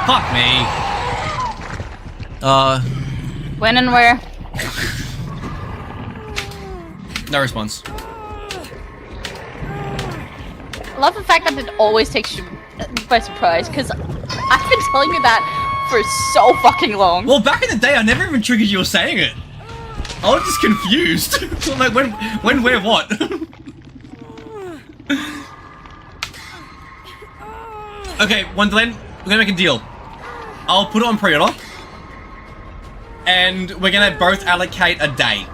Fuck me. When and where? No response. I love the fact that it always takes you by surprise, because I've been telling you that for so fucking long. Well, back in the day, I never even triggered you were saying it. I was just confused. I'm like, when, where, what? Okay, Wonderland, we're gonna make a deal. I'll put it on pre-order. And we're gonna both allocate a day.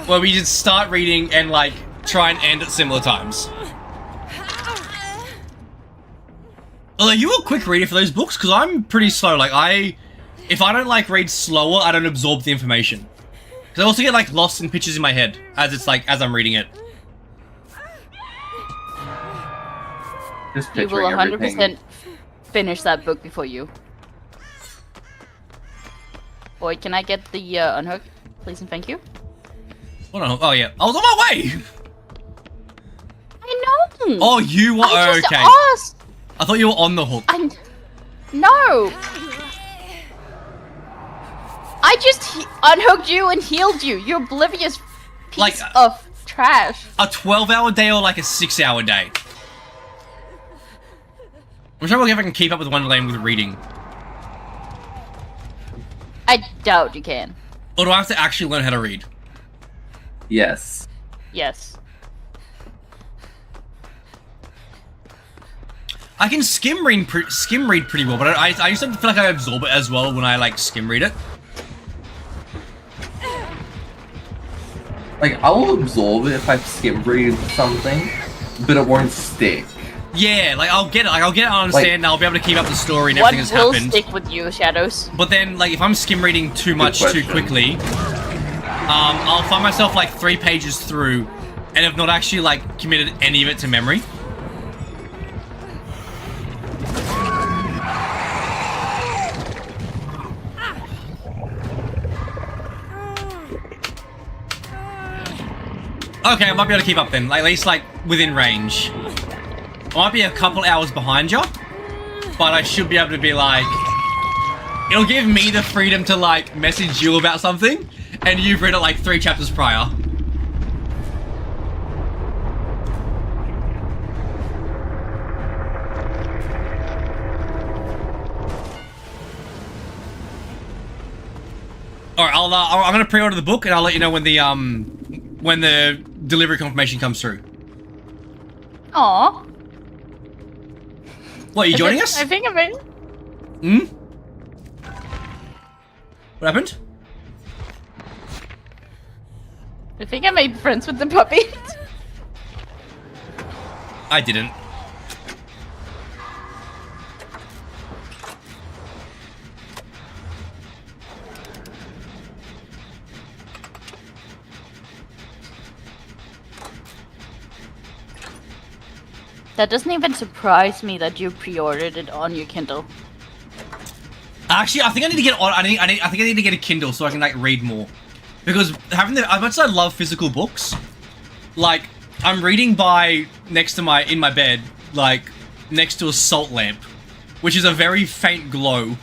Where we just start reading and, like, try and end at similar times. Are you a quick reader for those books? Because I'm pretty slow. Like, if I don't, like, read slower, I don't absorb the information. Because I also get, like, lost in pictures in my head as it's, like, as I'm reading it. Just You will picturing 100% everything. finish that book before you. Boy, can I get the unhook, please and thank you? Oh, yeah. I was on my way! I know! Oh, you were I just okay. asked! I thought you were on the hook. No! I just unhooked you and healed you, you oblivious piece Like, of trash. A 12-hour day or, like, a 6-hour day? I'm trying to look if I can keep up with Wonderland with reading. I doubt you can. Or do I have to actually learn how to read? Yes. Yes. I can skim read pretty well, but I used to feel like I absorb it as well when I, like, skim read it. Like, I will absorb it if I skim read something, but it won't stick. Yeah, like, I'll get it. Like, I'll get it, I'll understand, and I'll be able to keep up the story and everything that's What will happened. stick with you, Shadows? But then, like, if I'm skim reading too much too quickly, I'll find myself, like, 3 pages through and have not actually, like, committed any of it to memory. Okay, I might be able to keep up then, like, at least, like, within range. I might be a couple hours behind you, but I should be able to be, like... It'll give me the freedom to, like, message you about something, and you've read it, like, 3 chapters prior. Alright, I'm gonna pre-order the book, and I'll let you know when the delivery confirmation comes through. Aww. What, are you joining us? I think I may. Hmm? What happened? I think I made friends with the puppy. I didn't. That doesn't even surprise me that you pre-ordered it on your Kindle. Actually, I think I need to get on. I think I need to get a Kindle so I can, like, read more. Because having as much as I love physical books, like, I'm reading by in my bed, like, next to a salt lamp, which is a very faint glow,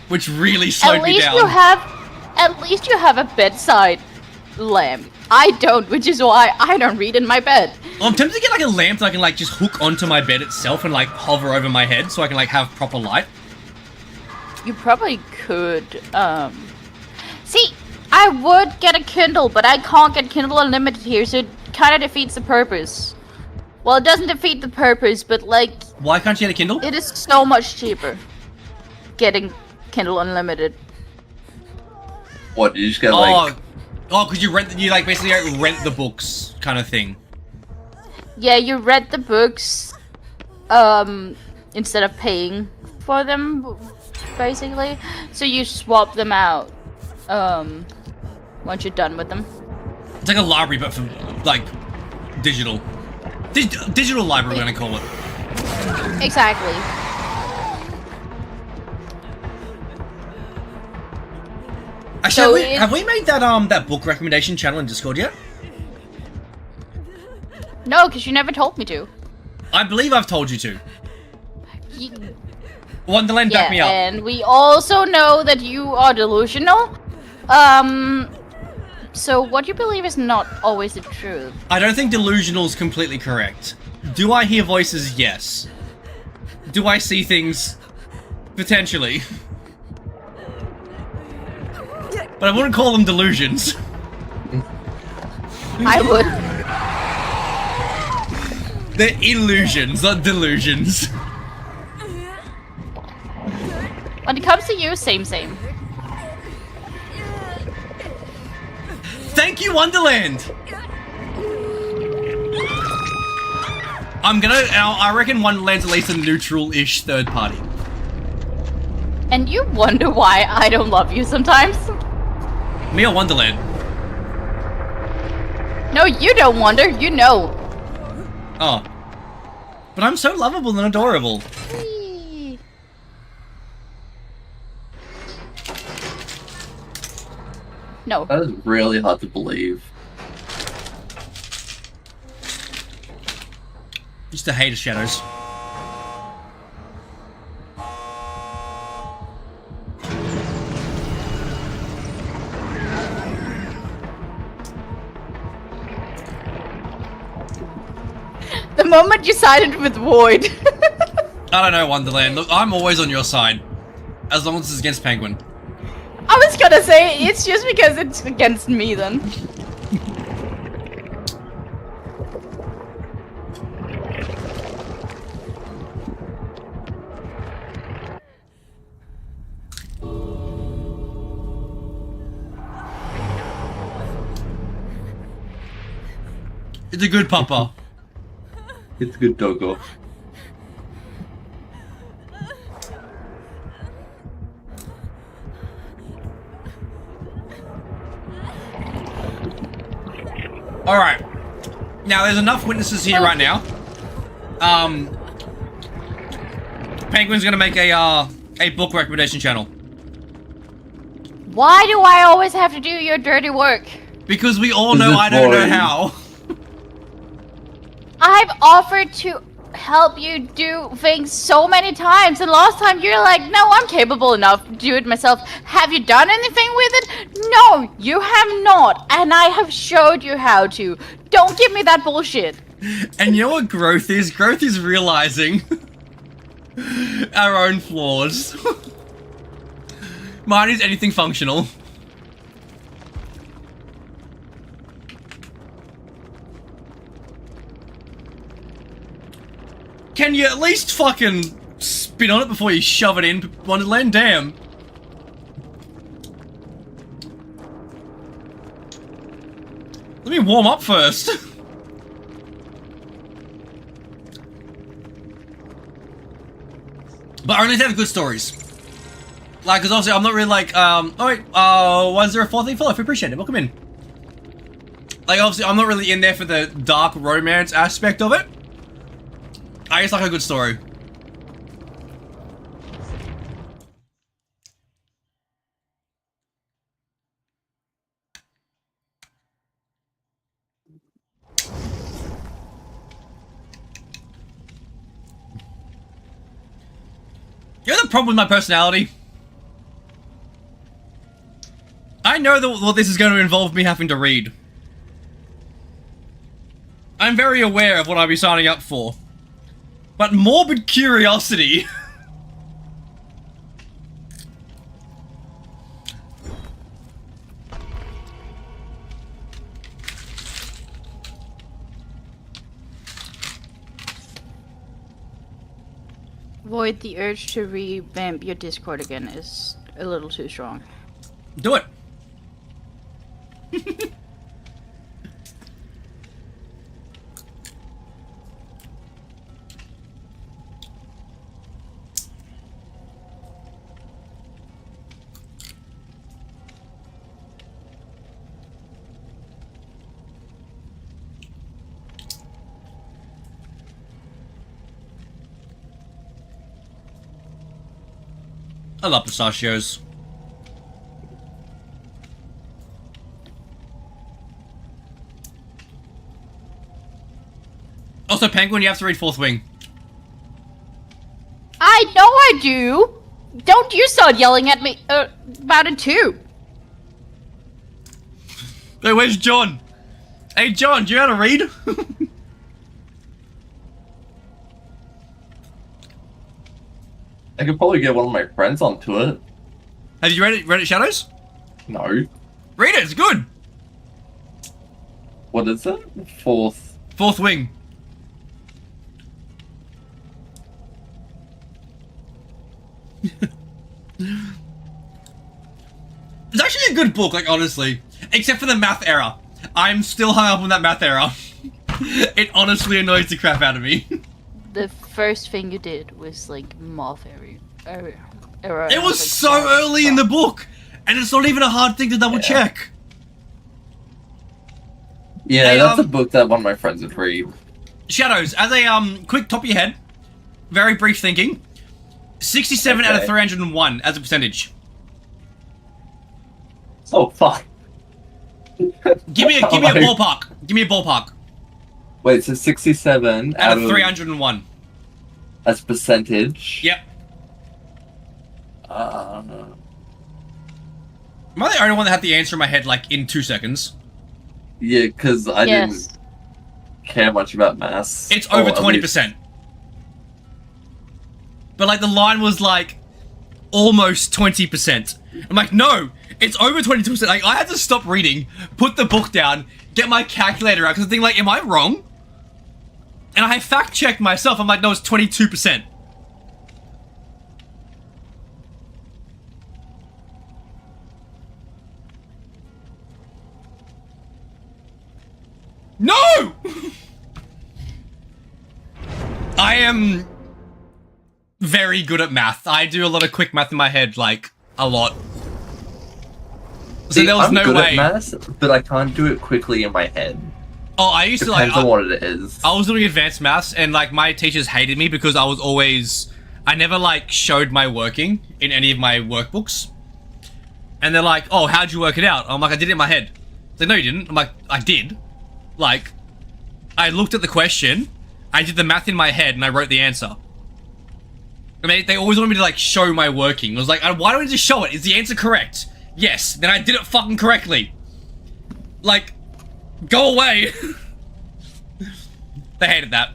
which really slowed me down. At least you have a bedside lamp. I don't, which is why I don't read in my bed. Well, I'm tempted to get, like, a lamp that I can, like, just hook onto my bed itself and, like, hover over my head so I can, like, have proper light. You probably could, See, I would get a Kindle, but I can't get Kindle Unlimited here, so it kind of defeats the purpose. Well, it doesn't defeat the purpose, but, like... Why can't you get a Kindle? It is so much cheaper getting Kindle Unlimited. What, you just get, like... Oh, because you like, basically rent the books kind of thing. Yeah, you read the books, instead of paying for them, basically. So you swap them out, once you're done with them. It's like a library, but for, like, digital. Digital library, we're gonna call it. Exactly. Actually, So have we made that that book recommendation channel in Discord yet? No, because you never told me to. I believe I've told you to. Wonderland, back me up. And we also know that you are delusional. So what you believe is not always the truth. I don't think delusional is completely correct. Do I hear voices? Yes. Do I see things? Potentially. But I wouldn't call them delusions. I would. They're illusions, not delusions. When it comes to you, same. Thank you, Wonderland! I reckon Wonderland's at least a neutral-ish third party. And you wonder why I don't love you sometimes? Me or Wonderland? No, you don't wonder, you know. Oh. But I'm so lovable and adorable. No. That is really hard to believe. Just a hate of shadows. The moment you sided with Void. I don't know, Wonderland. Look, I'm always on your side. As long as it's against Penguin. I was gonna say, it's just because it's against me then. It's a good papa. It's a good doggo. Alright. Now, there's enough witnesses here right now. Penguin's gonna make a book recommendation channel. Why do I always have to do your dirty work? Because we all know I don't know how. I've offered to help you do things so many times, and last time you're like, no, I'm capable enough to do it myself. Have you done anything with it? No, you have not, and I have showed you how to. Don't give me that bullshit. And you know what growth is? Growth is realizing our own flaws. Mine is anything functional. Can you at least fucking spin on it before you shove it in, Wonderland? Damn. Let me warm up first. But only if they have good stories. Like, because obviously I'm not really like, oh wait, 104 thing follow, we appreciate it, welcome in. Like, obviously I'm not really in there for the dark romance aspect of it. I just like a good story. You know the problem with my personality? I know that what this is going to involve me having to read. I'm very aware of what I'll be signing up for. But morbid curiosity. Void, the urge to revamp your Discord again is a little too strong. Do it. I love pistachios. Also, Penguin, you have to read Fourth Wing. I I know I do. Don't you start yelling at me about it too. Hey, where's John? Hey, John, do you know how to read? I could probably get one of my friends onto it. Have you read it Shadows? No. Read it, it's good. What is it? Fourth Wing. It's actually a good book, like, honestly. Except for the math error. I'm still hung up on that math error. It honestly annoys the crap out of me. The first thing you did was like math error. It was so early in the book, and it's not even a hard thing to double check. Yeah, Hey, that's a book that one of my friends would read. Shadows, as a quick top of your head, very brief thinking, 67 out of 301 as a percentage. Oh fuck. Give me a ballpark. Give me a ballpark. Wait, so 67 Out of 301. As percentage? Yep. Uh, Am I the only one that had the answer in my head, like, in 2 seconds? yeah, because I didn't care much about maths. It's over 20%. But, like, the line was, like, almost 20%. I'm like, no, it's over 22%. Like, I had to stop reading, put the book down, get my calculator out, because I think, like, am I wrong? And I fact-checked myself. I'm like, no, it's 22%. No! I am very good at math. I do a lot of quick math in my head, like, a lot. So See, there was I'm no good way. at maths, but I can't do it quickly in my head. Oh, I used to, like, Depends on what it is. I was doing advanced maths, and, like, my teachers hated me because I was always... I never, like, showed my working in any of my workbooks. And they're like, oh, how'd you work it out? I'm like, I did it in my head. They're like, no, you didn't. I'm like, I did. Like, I looked at the question, I did the math in my head, and I wrote the answer. I mean, they always wanted me to, like, show my working. I was like, why don't I just show it? Is the answer correct? Yes. Then I did it fucking correctly. Like... Go away! They hated that.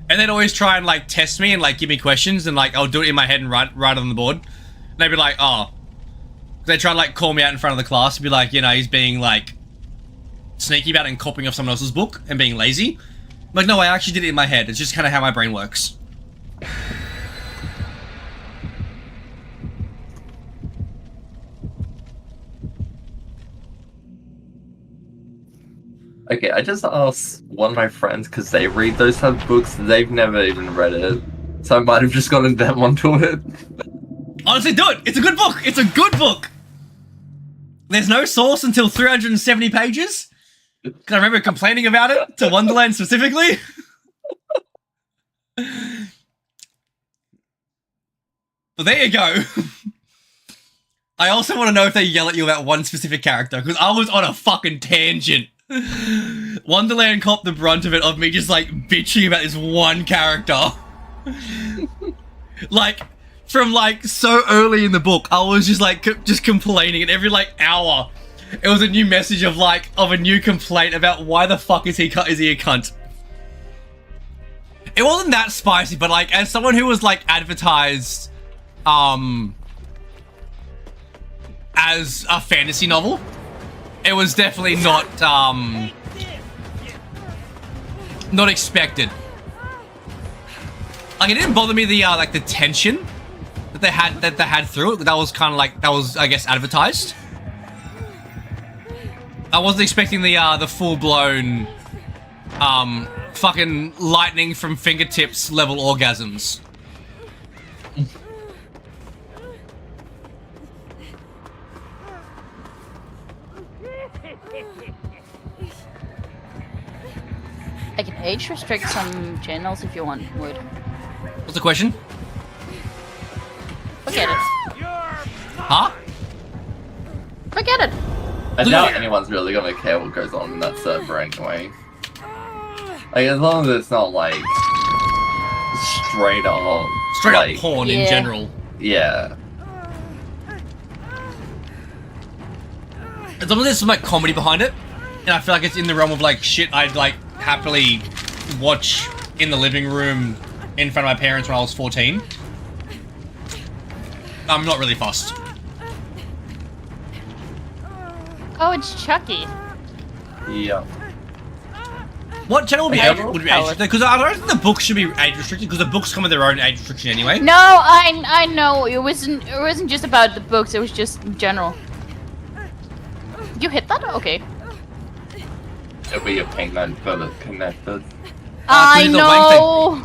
And they'd always try and, like, test me and, like, give me questions, and, like, I'll do it in my head and write it on the board. And they'd be like, oh. They'd try and, like, call me out in front of the class and be like, you know, he's being, like, sneaky about it and copying off someone else's book and being lazy. I'm like, no, I actually did it in my head. It's just kind of how my brain works. Okay, I just asked one of my friends because they read those type of books. They've never even read it, so I might have just gotten them onto it. Honestly, do it! It's a good book! It's a good book! There's no source until 370 pages. Can I remember complaining about it to Wonderland specifically? But there you go. I also want to know if they yell at you about one specific character, because I was on a fucking tangent. Wonderland copped the brunt of it, of me just, like, bitching about this one character. Like, from, like, so early in the book, I was just, like, just complaining, and every, like, hour, it was a new message of, like, of a new complaint about why the fuck is he a cunt. It wasn't that spicy, but, like, as someone who was, like, advertised, as a fantasy novel, it was definitely not expected. Like, it didn't bother me the like the tension that they had through it. That was kind of like, that was, I guess, advertised. I wasn't expecting the full-blown fucking lightning from fingertips level orgasms. I can age restrict some channels if you want, Wood. What's the question? Forget it. Huh? Forget it. I doubt anyone's really gonna care what goes on in that server anyway. Like, as long as it's not, like, straight up. Straight like, up porn in Yeah. general. Yeah. As long as there's some like comedy behind it, and I feel like it's in the realm of like shit I'd like happily watch in the living room in front of my parents when I was 14. I'm not really fussed. Oh, it's Chucky. Yeah. What channel would be Yeah, age bro. restricted? Because I don't think the books should be age restricted because the books come with their own age restriction anyway. No, I know it wasn't just about the books. It was just in general. You hit that? Okay. It'll be a ping that got it connected. I it's a know.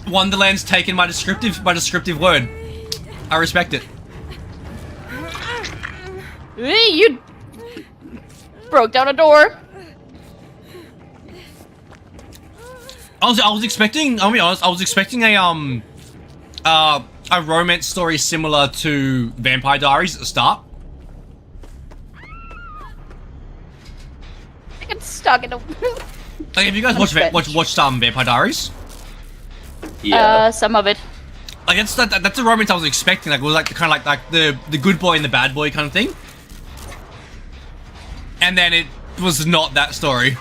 Wonderland's taken my descriptive word. I respect it. Hey, you broke down a door. I was expecting. I'll be honest. I was expecting a romance story similar to Vampire Diaries at the start. I get stuck in a. Like, have you guys watched Vampire Diaries? Yeah. Some of it. Like that's a romance I was expecting. Like it was like the kind of like the good boy and the bad boy kind of thing. And then it was not that story.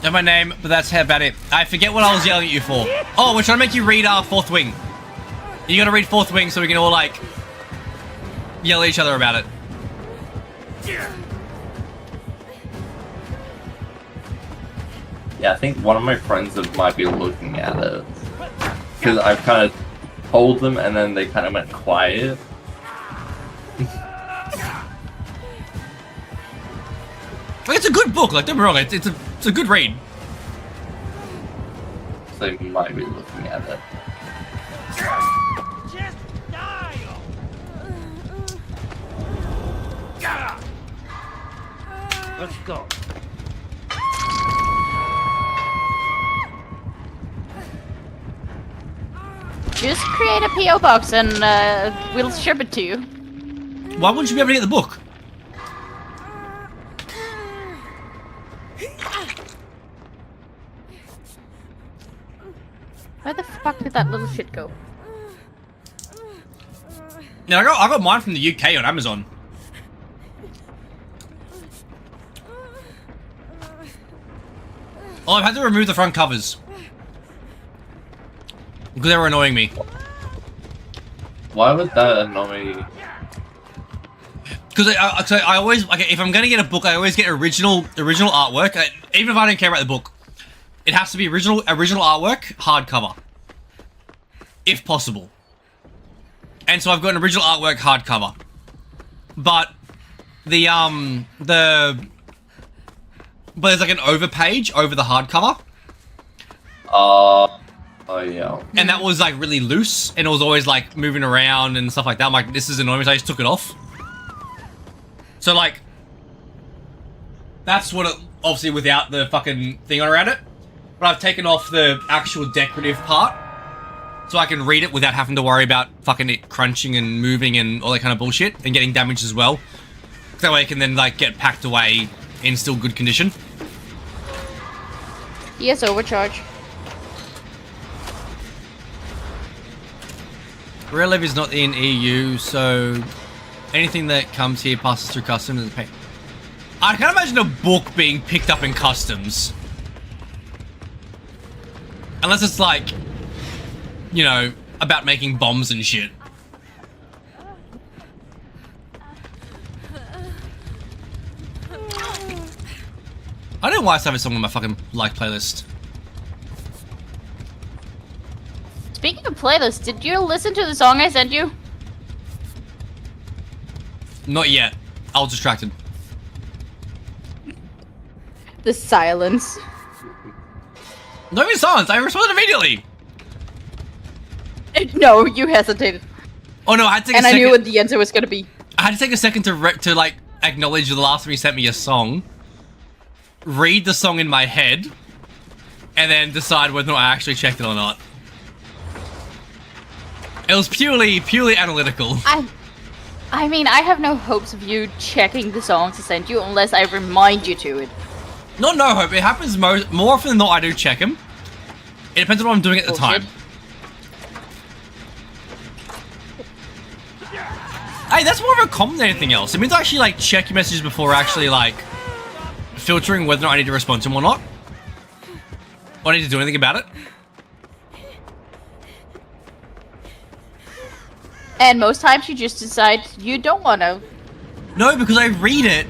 Know my name, but that's about it. I forget what I was yelling at you for. Oh, we're trying to make you read Fourth Wing. You gotta read Fourth Wing so we can all like yell at each other about it. Yeah, I think one of my friends might be looking at it. Because I've kind of told them and then they kind of went quiet. Like, it's a good book, like don't get me wrong, it's a good read. So they might be looking at it. Just die! Let's go. Just create a PO box and we'll ship it to you. Why wouldn't you be able to get the book? Where the fuck did that little shit go? Yeah, I got mine from the UK on Amazon. Oh, I've had to remove the front covers. Because they were annoying me. Why would that annoy? Because I always, like, if I'm gonna get a book, I always get original artwork. Even if I don't care about the book, it has to be original artwork, hardcover, if possible. And so I've got an original artwork hardcover, but but there's like an over page over the hardcover. Oh yeah. And that was like really loose, and it was always like moving around and stuff like that. I'm like, this is annoying, so I just took it off. So like, that's what it, obviously without the fucking thing on around it. But I've taken off the actual decorative part, so I can read it without having to worry about fucking it crunching and moving and all that kind of bullshit, and getting damaged as well. That way it can then like get packed away in still good condition. Yes, overcharge. Real Live is not in EU, so anything that comes here passes through customs and pay. I can't imagine a book being picked up in customs. Unless it's like, you know, about making bombs and shit. I don't know why I have a song on my fucking like playlist. Speaking of playlists, did you listen to the song I sent you? Not yet. I was distracted. The silence. No silence. I responded immediately. No, you hesitated. Oh no, I had to take And a I second. knew what the answer was gonna be. I had to take a second to like acknowledge the last time he sent me a song, read the song in my head, and then decide whether or not I actually checked it or not. It was purely analytical. I mean, I have no hopes of you checking the songs I sent you unless I remind you to it. No hope. It happens more often than not. I do check them. It depends on what I'm doing at the time. Hey, that's more of a comment than anything else. It means I actually like check your messages before actually like filtering whether or not I need to respond to them or not. Or I need to do anything about it. And most times you just decide you don't want to. No, because I read it,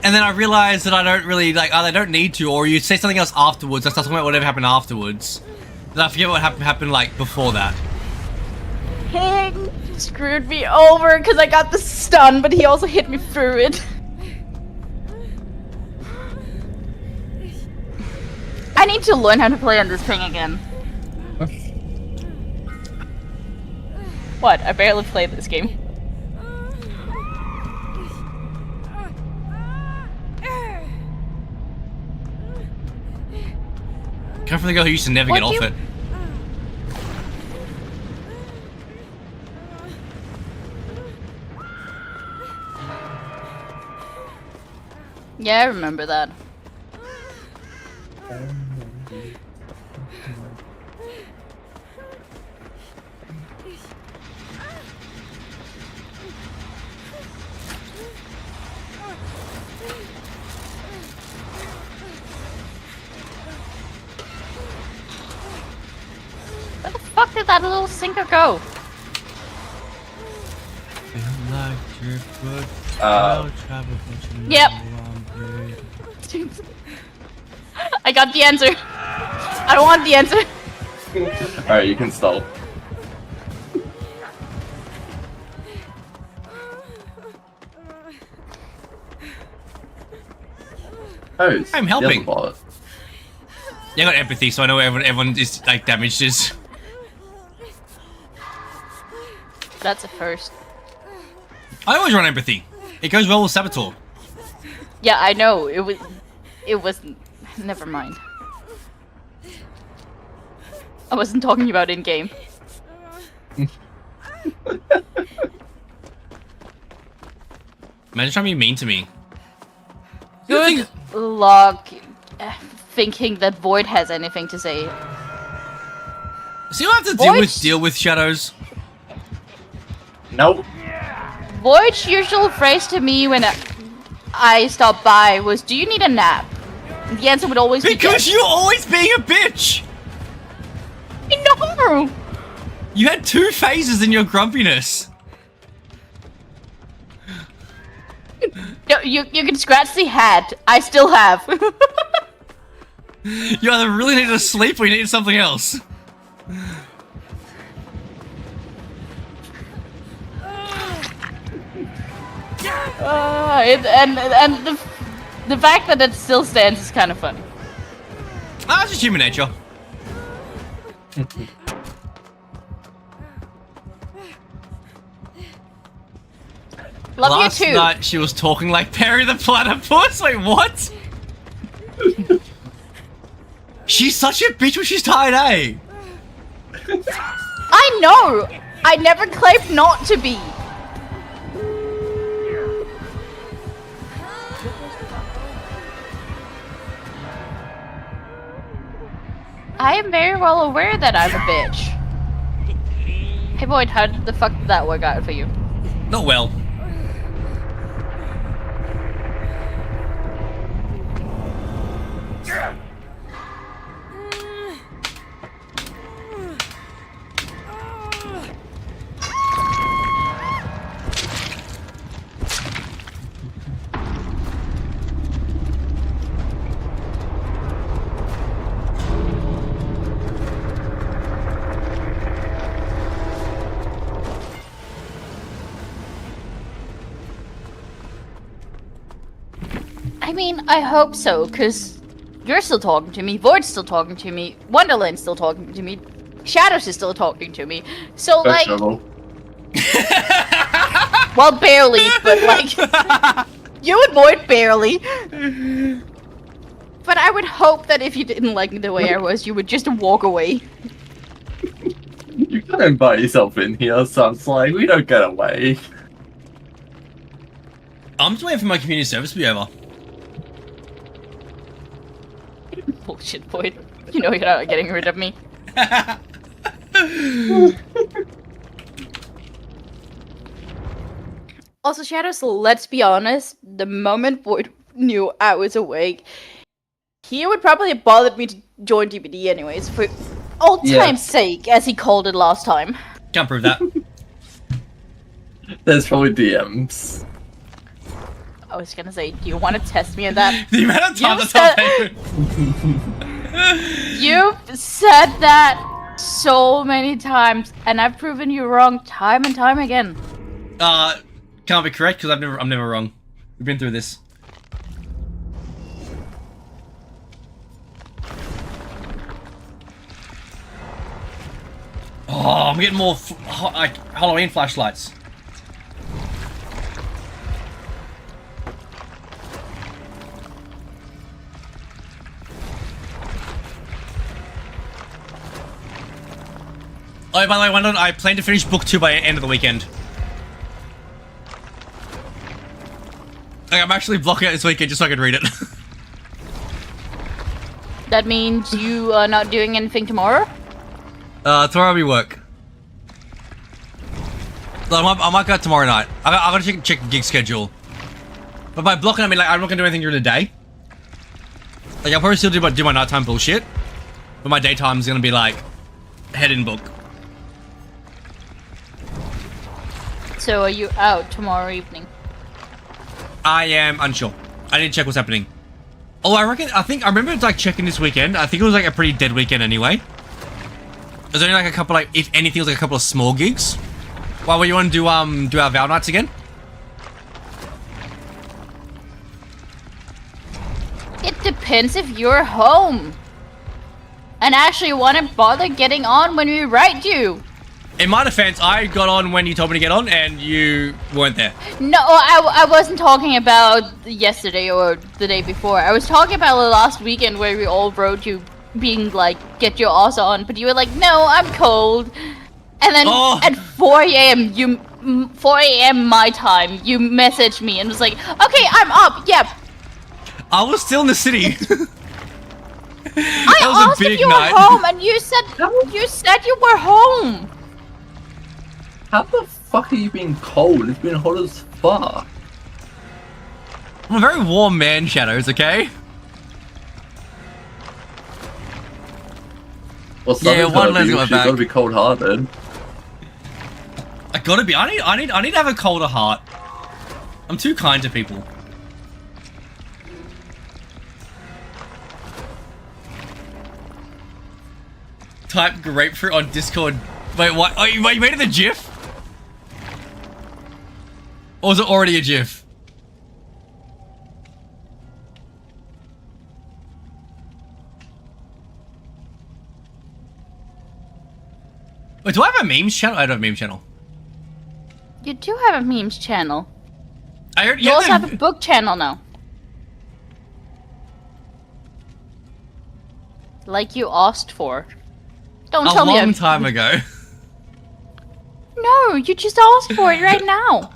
and then I realize that I don't really like. I don't need to, or you say something else afterwards. I start talking about whatever happened afterwards. Then I forget what happened like before that. He screwed me over because I got the stun, but he also hit me through it. I need to learn how to play on this thing again. What? I barely played this game. Come from the girl who used to never get off it. Yeah, I remember that. Where the fuck did that little sinker go? Yep. I got the answer. I don't want the answer. Alright, you can stall. Oh, I'm helping. Yeah, I got empathy, so I know everyone is like damaged is. That's a first. I always run empathy. It goes well with Saboteur. Yeah, I know. It wasn't. Never mind. I wasn't talking about in-game. Imagine trying to be mean to me. Good luck thinking that Void has anything to say. See what I have to deal with shadows? Nope. Void's usual phrase to me when I stopped by was, "Do you need a nap?" And the answer would always be Because yes. you're always being a bitch! No! You had 2 phases in your grumpiness. No, you can scratch the hat. I still have. You either really needed to sleep or you needed something else. And the fact that it still stands is kind of funny. Ah, it's just human nature. Love Last you too. night she was talking like Perry the Platypus. Wait, what? She's such a bitch when she's tired, eh? I know. I never claimed not to be. I am very well aware that I'm a bitch. Hey Void, how the fuck did that work out for you? Not well. I mean, I hope so, because you're still talking to me, Void's still talking to me, Wonderland's still talking to me, Shadows is still talking to me, so like... Well, barely, but like... You and Void barely. But I would hope that if you didn't like me the way I was, you would just walk away. You can't invite yourself in here, so it's like, we don't get away. I'm just waiting for my community service to be over. Bullshit, Boyd. You know you're not getting rid of me. Also, Shadows, let's be honest, the moment Boyd knew I was awake, he would probably have bothered me to join DBD anyways, for old time's sake, as he called it last time. Can't prove that. There's probably DMs. I was gonna say, do you want to test me on that? The amount of time You that's You've said that so many times, and I've proven you wrong time and time again. Can't be correct because I'm never wrong. We've been through this. Oh, I'm getting more like Halloween flashlights. Oh, by the way, I plan to finish book 2 by the end of the weekend. Like, I'm actually blocking it this weekend just so I can read it. That means you are not doing anything tomorrow? Tomorrow we work. So I might go out tomorrow night. I gotta check the gig schedule. But by blocking, I mean, like, I'm not gonna do anything during the day. Like, I'll probably still do my nighttime bullshit. But my daytime's gonna be, like, head in book. So are you out tomorrow evening? I am unsure. I need to check what's happening. Oh, I remember like checking this weekend. I think it was like a pretty dead weekend anyway. There's only like a couple, like, if anything, it was like a couple of small gigs. Why, what, you want to do our Val nights again? It depends if you're home. And actually wouldn't bother getting on when we write you. In my defense, I got on when you told me to get on, and you weren't there. No, I wasn't talking about yesterday or the day before. I was talking about the last weekend where we all wrote you being like, get your ass on, but you were like, no, I'm cold. And then at 4 a.m. 4 a.m. my time, you messaged me and was like, okay, I'm up, yep. I was still in the city. I asked if you were home, and you said you were home. How the fuck are you being cold? It's been hot as fuck. I'm a very warm man, Shadows, okay? Well, yeah, one leg's got my back. You gotta be cold-hearted. I gotta be. I need to have a colder heart. I'm too kind to people. Type grapefruit on Discord. Wait, what? Oh, you made it a GIF? Or was it already a GIF? Wait, do I have a memes channel? I don't have a memes channel. You do have a memes channel. I heard You also have a book channel now. Like you asked for. Don't tell me. A long time ago. No, you just asked for it right now.